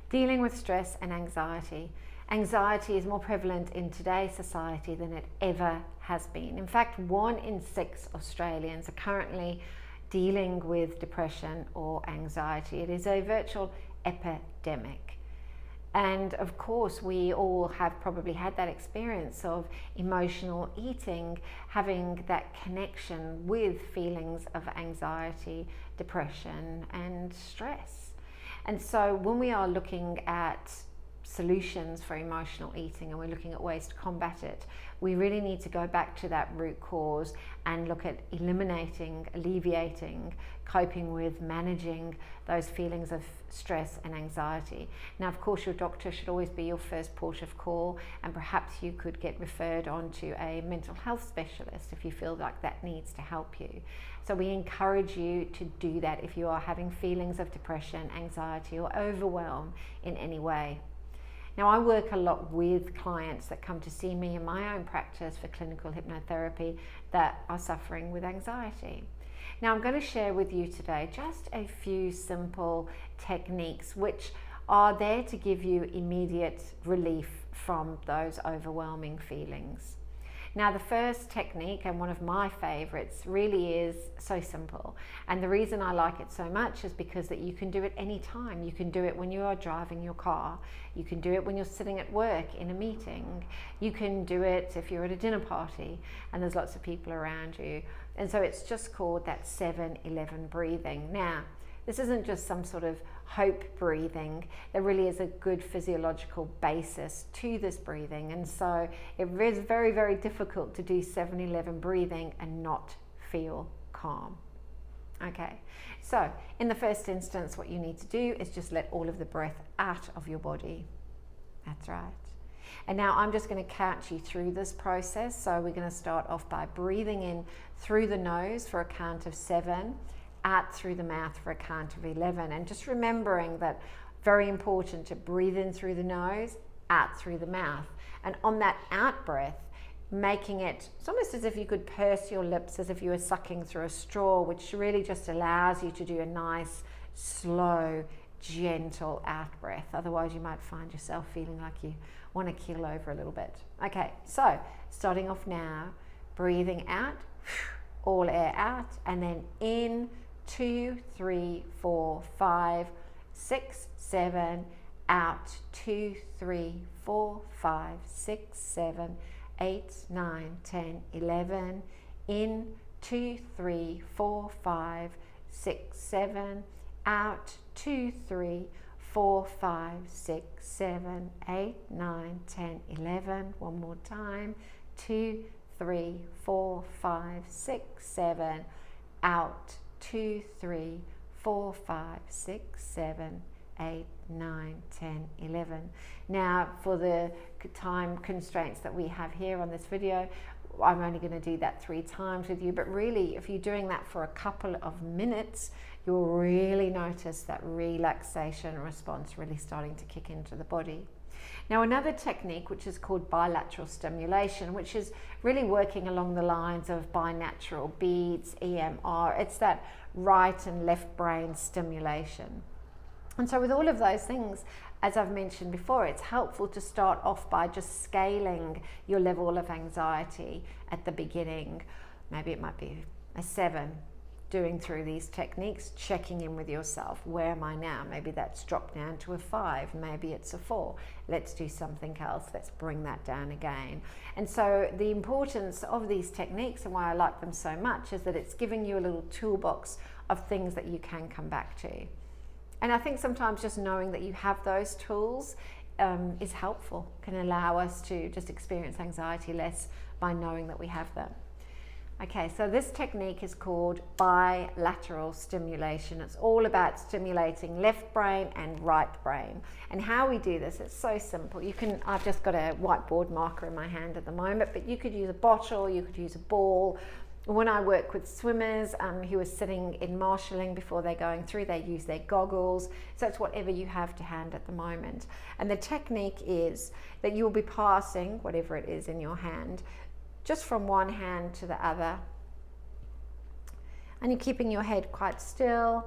Dealing with stress and anxiety. Anxiety is more prevalent in today's society than it ever has been. In fact, 1 in 6 Australians are currently dealing with depression or anxiety. It is a virtual epidemic. And of course, we all have probably had that experience of emotional eating, having that connection with feelings of anxiety, depression, and stress. And so when we are looking at solutions for emotional eating and we're looking at ways to combat it, we really need to go back to that root cause and look at eliminating, alleviating, coping with, managing those feelings of stress and anxiety. Now, of course, your doctor should always be your first port of call, and perhaps you could get referred on to a mental health specialist if you feel like that needs to help you. So we encourage you to do that if you are having feelings of depression, anxiety, or overwhelm in any way. Now, I work a lot with clients that come to see me in my own practice for clinical hypnotherapy that are suffering with anxiety. Now, I'm going to share with you today just a few simple techniques which are there to give you immediate relief from those overwhelming feelings. Now, the first technique, and one of my favorites, really is so simple. And the reason I like it so much is because that you can do it anytime. You can do it when you are driving your car. You can do it when you're sitting at work in a meeting. You can do it if you're at a dinner party and there's lots of people around you. And so it's just called that 7-11 breathing. Now, this isn't just some sort of hope breathing. There really is a good physiological basis to this breathing. And so it is very, very difficult to do 7-11 breathing and not feel calm. Okay, so in the first instance, what you need to do is just let all of the breath out of your body. That's right. And now I'm just going to count you through this process. So we're going to start off by breathing in through the nose for a count of 7, out through the mouth for a count of 11. And just remembering that, very important to breathe in through the nose, out through the mouth. And on that out breath, making it, it's almost as if you could purse your lips as if you were sucking through a straw, which really just allows you to do a nice, slow, gentle out breath. Otherwise you might find yourself feeling like you want to keel over a little bit. Okay, so starting off now, breathing out, all air out, and then in, 2, 3, 4, 5, 6, 7, out, 2, 3, 4, 5, 6, 7, 8, 9, 10, 11, in, 2, 3, 4, 5, 6, 7, out, 2, 3, 4, 5, 6, 7, 8, 9, 10, 11, one more time, 2, 3, 4, 5, 6, 7, out, 2, 3, 4, 5, 6, 7, 8, 9, 10, 11. Now, for the time constraints that we have here on this video, I'm only going to do that 3 times with you, but really, if you're doing that for a couple of minutes, you'll really notice that relaxation response really starting to kick into the body. Now, another technique, which is called bilateral stimulation, which is really working along the lines of binaural beats, EMR. It's that right and left brain stimulation. And so with all of those things, as I've mentioned before, it's helpful to start off by just scaling your level of anxiety at the beginning. Maybe it might be a 7, doing through these techniques, checking in with yourself. Where am I now? Maybe that's dropped down to a 5, maybe it's a 4. Let's do something else, let's bring that down again. And so the importance of these techniques and why I like them so much is that it's giving you a little toolbox of things that you can come back to. And I think sometimes just knowing that you have those tools is helpful, can allow us to just experience anxiety less by knowing that we have them. Okay, so this technique is called bilateral stimulation. It's all about stimulating left brain and right brain. And how we do this, it's so simple. I've just got a whiteboard marker in my hand at the moment, but you could use a bottle, you could use a ball. When I work with swimmers who are sitting in marshalling before they're going through, they use their goggles. So it's whatever you have to hand at the moment. And the technique is that you'll be passing whatever it is in your hand just from one hand to the other. And you're keeping your head quite still,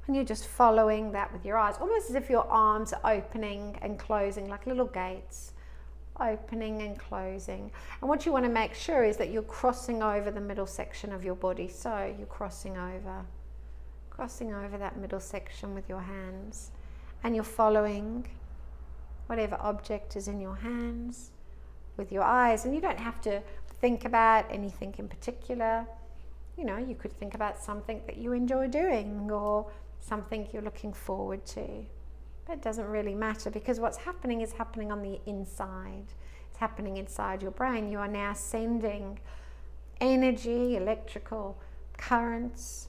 And you're just following that with your eyes, almost as if your arms are opening and closing like little gates, opening and closing. And what you want to make sure is that you're crossing over the middle section of your body. So you're crossing over that middle section with your hands, and you're following whatever object is in your hands with your eyes. And you don't have to think about anything in particular. You know, you could think about something that you enjoy doing or something you're looking forward to. But it doesn't really matter, because what's happening is happening on the inside. It's happening inside your brain. You are now sending energy, electrical currents,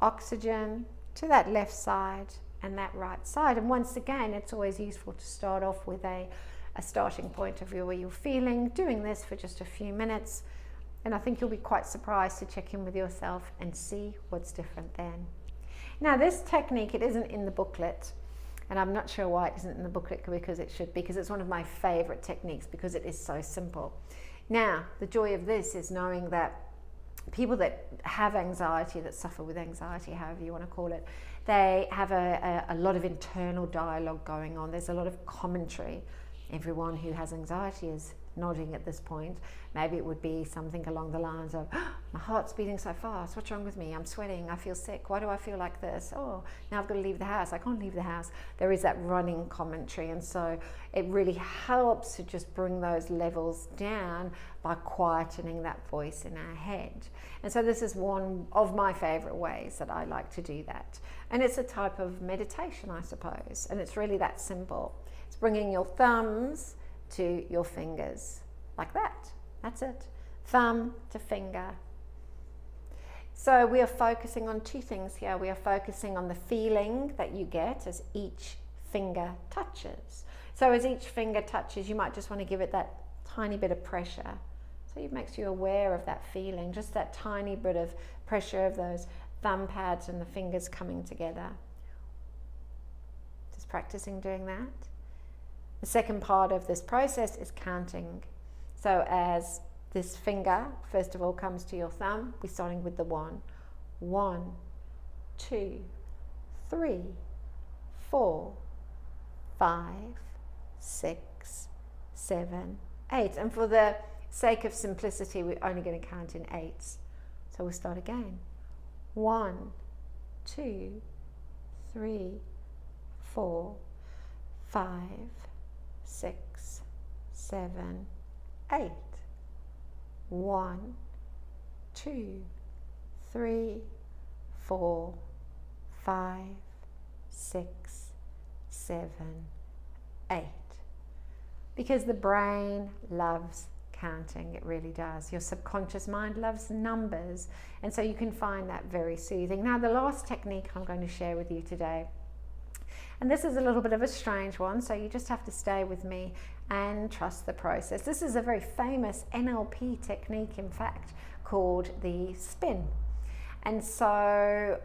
oxygen to that left side and that right side. And once again, it's always useful to start off with a starting point of view where you're feeling, doing this for just a few minutes. And I think you'll be quite surprised to check in with yourself and see what's different then. Now, this technique, it isn't in the booklet, and I'm not sure why it isn't in the booklet, because it should, because it's one of my favorite techniques, because it is so simple. Now, the joy of this is knowing that people that have anxiety, that suffer with anxiety, however you want to call it, they have a lot of internal dialogue going on. There's a lot of commentary. Everyone who has anxiety is nodding at this point. Maybe it would be something along the lines of, oh, my heart's beating so fast, what's wrong with me? I'm sweating, I feel sick, why do I feel like this? Oh, now I've got to leave the house, I can't leave the house. There is that running commentary, and so it really helps to just bring those levels down by quietening that voice in our head. And so this is one of my favorite ways that I like to do that. And it's a type of meditation, I suppose, and it's really that simple. It's bringing your thumbs to your fingers, like that. That's it. Thumb to finger. So we are focusing on two things here. We are focusing on the feeling that you get as each finger touches. So as each finger touches, you might just want to give it that tiny bit of pressure. So it makes you aware of that feeling, just that tiny bit of pressure of those thumb pads and the fingers coming together. Just practicing doing that. The second part of this process is counting. So as this finger, first of all, comes to your thumb, we're starting with the 1. 1, 2, 3, 4, 5, 6, 7, 8. And for the sake of simplicity, we're only going to count in 8s. So we'll start again. 1, 2, 3, 4, 5, 6, 7, 8. 1, 2, 3, 4, 5, 6, 7, 8. Because the brain loves counting, it really does. Your subconscious mind loves numbers, and so you can find that very soothing. Now, the last technique I'm going to share with you today, and this is a little bit of a strange one, so you just have to stay with me and trust the process. This is a very famous NLP technique, in fact, called the spin. And so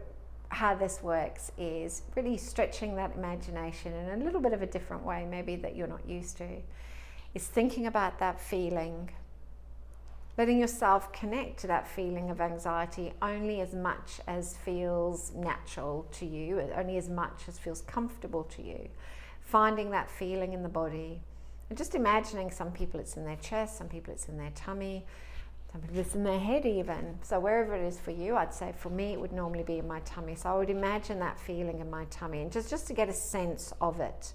how this works is really stretching that imagination in a little bit of a different way, maybe that you're not used to. Is thinking about that feeling, letting yourself connect to that feeling of anxiety only as much as feels natural to you, only as much as feels comfortable to you. Finding that feeling in the body, and just imagining, some people it's in their chest, some people it's in their tummy, some people it's in their head even. So wherever it is for you, I'd say for me it would normally be in my tummy. So I would imagine that feeling in my tummy, and just to get a sense of it.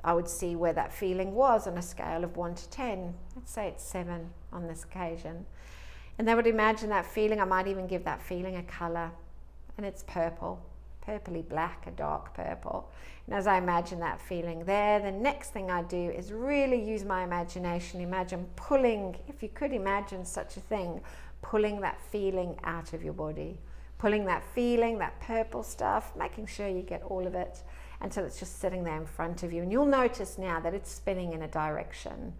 I would see where that feeling was on a scale of 1 to 10. Let's say it's 7 on this occasion. And then I would imagine that feeling. I might even give that feeling a colour, and it's purple, purpley black, a dark purple. And as I imagine that feeling there, the next thing I do is really use my imagination. Imagine pulling, if you could imagine such a thing, pulling that feeling out of your body. Pulling that feeling, that purple stuff, making sure you get all of it, until it's just sitting there in front of you. And you'll notice now that it's spinning in a direction,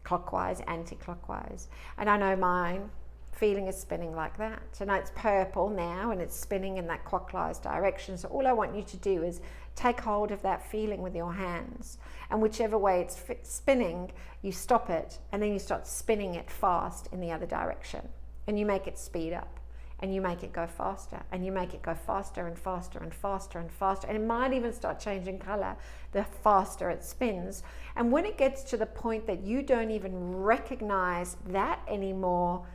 clockwise, anti-clockwise. And I know mine feeling is spinning like that. So now it's purple now, and it's spinning in that clockwise direction. So all I want you to do is take hold of that feeling with your hands, and whichever way it's spinning, you stop it, and then you start spinning it fast in the other direction, and you make it speed up. and you make it go faster, and you make it go faster and faster and faster and faster, and it might even start changing color the faster it spins. And when it gets to the point that you don't even recognize that anymore,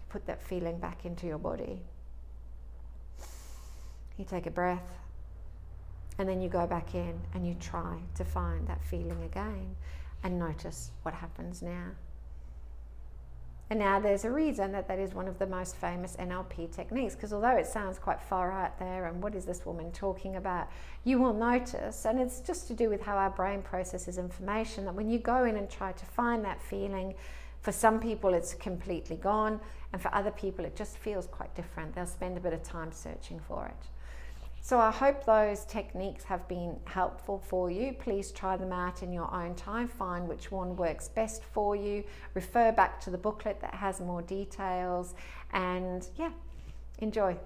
put that feeling back into your body. You take a breath, and then you go back in and you try to find that feeling again and notice what happens now. And now there's a reason that that is one of the most famous NLP techniques, because although it sounds quite far out there and what is this woman talking about, you will notice, and it's just to do with how our brain processes information, that when you go in and try to find that feeling, for some people it's completely gone, and for other people it just feels quite different. They'll spend a bit of time searching for it. So I hope those techniques have been helpful for you. Please try them out in your own time. Find which one works best for you. Refer back to the booklet that has more details. And yeah, enjoy.